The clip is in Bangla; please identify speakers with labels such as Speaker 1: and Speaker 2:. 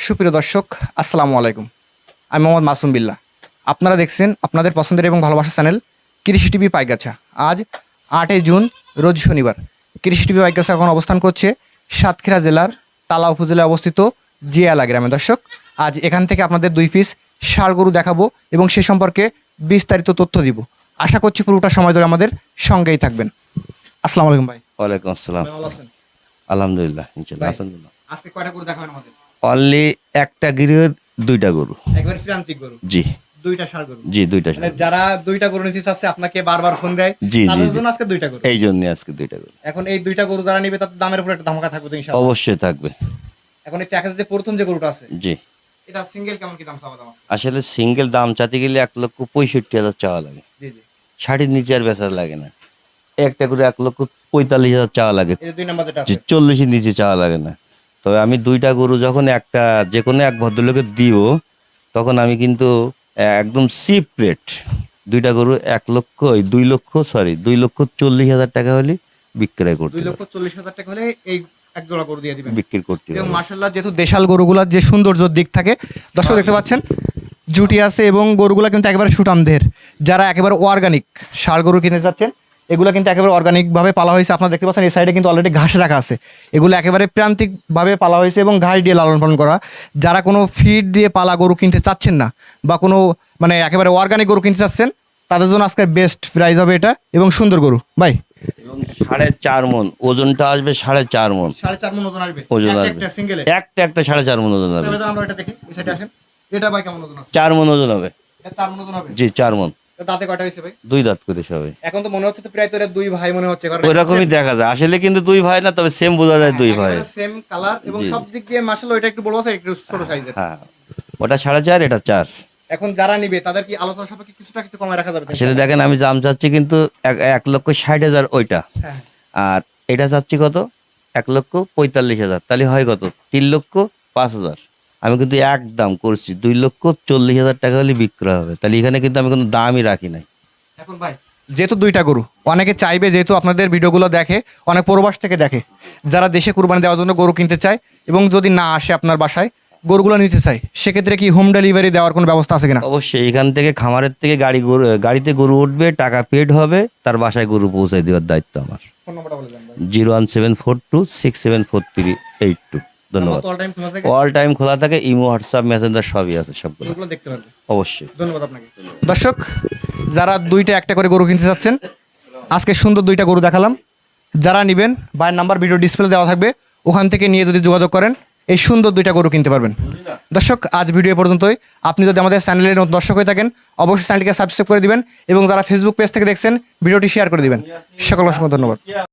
Speaker 1: সুপ্রিয় দর্শক, আসসালামু আলাইকুম। আমি মোহাম্মদ মাসুম বিল্লাহ। আপনারা দেখছেন আপনাদের পছন্দের এবং ভালোবাসার চ্যানেল কৃষি টিভি পাইগাছা। আজ 8 জুন, রোজ শনিবার। কৃষি টিভি পাইগাছা এখন অবস্থান করছে সাতক্ষীরা জেলার তালা উপজেলায় অবস্থিত জিয়ালা গ্রামে। দর্শক, আজ এখান থেকে আপনাদের 2 পিস ষাঁড় গরু দেখাবো এবং সে সম্পর্কে বিস্তারিত তথ্য দিব। আশা করছি পুরোটা সময় ধরে আমাদের সঙ্গেই থাকবেন। আসসালামু আলাইকুম ভাই।
Speaker 2: ওয়ালাইকুম আসসালাম।
Speaker 1: ভালো আছেন?
Speaker 2: আলহামদুলিল্লাহ, ইনশাআল্লাহ।
Speaker 1: ভাই,
Speaker 2: আলহামদুলিল্লাহ।
Speaker 1: আজকে কয়টা গরু দেখাবেন আমাদের?
Speaker 2: অনলি একটা গিরির দুইটা গরু।
Speaker 1: একবার প্রান্তিক গরু,
Speaker 2: জি
Speaker 1: দুইটা ষাঁড় গরু।
Speaker 2: জি, দুইটা
Speaker 1: মানে যারা দুইটা গরু নিতে চাচ্ছে আপনাকে বারবার ফোন দেয়,
Speaker 2: জি জি
Speaker 1: তাদের
Speaker 2: জি।
Speaker 1: জন্য আজকে দুইটা গরু।
Speaker 2: এই জন্য আজকে দুইটা গরু
Speaker 1: এখন এই দুইটা গরু যারা নিবে তাদের দামের উপরে একটা ধামাকা থাকবে তো ইনশাআল্লাহ।
Speaker 2: অবশ্যই থাকবে।
Speaker 1: এখন এই প্যাকেজে যে প্রথম যে গরুটা আছে,
Speaker 2: জি,
Speaker 1: এটা সিঙ্গেল কেমন কি দাম চাওয়া দাম আছে?
Speaker 2: আসলে সিঙ্গেল দাম চাতে গেলে 1,65,000 চাওয়া লাগে।
Speaker 1: জি জি।
Speaker 2: 60 নিচে আর বেচা লাগে না। একটা করে 1,45,000 চাওয়া লাগে।
Speaker 1: এই যে 2 নম্বর যেটা
Speaker 2: জি,
Speaker 1: আছে,
Speaker 2: 40 নিচে চাওয়া লাগে না। তবে আমি দুইটা গরু যখন একটা যে কোনো এক ভদ্রলোকে দিব, তখন আমি কিন্তু একদম চিপ রেট দুইটা গরু 2,40,000 টাকা হলে বিক্রয় করতে
Speaker 1: 2,40,000 টাকা হলে এই এক জোড়া গরু দিয়ে দিবেন।
Speaker 2: বিক্রি করতে
Speaker 1: এবং
Speaker 2: হবে।
Speaker 1: মাশাআল্লাহ, যেহেতু দেশাল গরুগুলার যে সৌন্দর্যের দিক থাকে, দর্শক দেখতে পাচ্ছেন জুটি আছে এবং গরুগুলা কিন্তু একেবারে সুঠামদের। যারা একেবারে অর্গানিক ষাঁড় গরু কিনতে যাচ্ছেন, এগুলো কিন্তু একেবারে অর্গানিকভাবে পালা হয়েছে। আপনারা দেখতে পাচ্ছেন এই সাইডে কিন্তু অলরেডি ঘাস রাখা আছে। এগুলো একেবারে প্রান্তিকভাবে পালা হয়েছে এবং ঘাস দিয়ে লালন পালন করা। যারা কোনো ফিড দিয়ে পালা গরু কিনতে চাচ্ছেন না বা কোনো মানে একেবারে অর্গানিক গরু কিনতে চাচ্ছেন, তাদের জন্য আজকের বেস্ট প্রাইস হবে এটা এবং সুন্দর গরু। ভাই,
Speaker 2: এবং 4.5 মন ওজনটা আসবে, 4.5 মন
Speaker 1: 4.5 মণ ওজন আসবে।
Speaker 2: ওজন
Speaker 1: একটা
Speaker 2: আসবে।
Speaker 1: সিঙ্গেলে
Speaker 2: একটা 4.5 মন ওজন আসবে।
Speaker 1: আমরা এটা দেখি, এই সাইডে আসেন। এটা ভাই কেমন ওজন আছে?
Speaker 2: 4 মন ওজন হবে।
Speaker 1: এটা 4 মণ ওজন হবে।
Speaker 2: জি, 4 মন।
Speaker 1: এটা দাঁতে কয়টা হয়েছে ভাই?
Speaker 2: 2 দাঁত করে সবাই।
Speaker 1: এখন তো মনে হচ্ছে তো প্রায় তো এরা 2 ভাই মনে হচ্ছে, কারণ
Speaker 2: ওইরকমই দেখা যায় আসলে, কিন্তু 2 ভাই না, তবে সেম বোঝা যায় 2 ভাই।
Speaker 1: সেম কালার এবং
Speaker 2: জি।
Speaker 1: সব দিক দিয়ে মাশাআল্লাহ ওইটা একটু বড় আছে, একটু ছোট সাইজের।
Speaker 2: হ্যাঁ, ওটা 4.5, এটা 4।
Speaker 1: এখন যারা নিবে তাদের কি আলোচনা সাপেক্ষে কিছুটা কিছু কমায় রাখা যাবে?
Speaker 2: আসলে দেখেন, আমি দাম চাচ্ছি কিন্তু 1,60,000 ওইটা,
Speaker 1: হ্যাঁ,
Speaker 2: আর এটা চাচ্ছি কত 1,45,000। তাহলে হয় কত 3,05,000। আমি কিন্তু এক দাম করছি, 2,40,000 টাকা হলে বিক্রয় হবে। তাহলে এখানে কিন্তু আমি কোনো দামই রাখি নাই।
Speaker 1: এখন ভাই, যেহেতু দুইটা গরু অনেকে চাইবে, যেহেতু আপনাদের ভিডিওগুলো দেখে, অনেক প্রবাস থেকে দেখে, যারা দেশে কুরবানি দেওয়ার জন্য গরু কিনতে চায় এবং যদি না আসে আপনার বাসায় গরুগুলো নিতে চায়, সেক্ষেত্রে কি হোম ডেলিভারি দেওয়ার কোনো ব্যবস্থা আছে কিনা?
Speaker 2: অবশ্যই এখান থেকে খামারের থেকে গাড়িতে গরু উঠবে, টাকা পেড হবে, তার বাসায় গরু পৌঁছে দেওয়ার দায়িত্ব আমার।
Speaker 1: ফোন নাম্বারটা বলে দেন ভাই।
Speaker 2: 01742674382। ধন্যবাদ।
Speaker 1: অল টাইম খোলা থাকে,
Speaker 2: অল টাইম খোলা থাকে, ইমো, হোয়াটসঅ্যাপ, মেসেঞ্জার সবই আছে, সবগুলো
Speaker 1: গরুগুলো দেখতে পারবে।
Speaker 2: অবশ্যই।
Speaker 1: ধন্যবাদ আপনাকে। দর্শক, যারা দুইটা একটা করে গরু কিনতে চাচ্ছেন, আজকে সুন্দর দুইটা গরু দেখালাম। যারা নেবেন, ভাইয়ের নাম্বার ভিডিও ডিসপ্লে দেওয়া থাকবে, ওখান থেকে নিয়ে যদি যোগাযোগ করেন এই সুন্দর দুইটা গরু কিনতে পারবেন। দর্শক, আজ ভিডিও পর্যন্তই। আপনি যদি আমাদের চ্যানেলের নতুন দর্শক হয়ে থাকেন, অবশ্যই চ্যানেলটিকে সাবস্ক্রাইব করে দিবেন এবং যারা ফেসবুক পেজ থেকে দেখছেন ভিডিওটি শেয়ার করে দিবেন। সকল অসংখ্য ধন্যবাদ।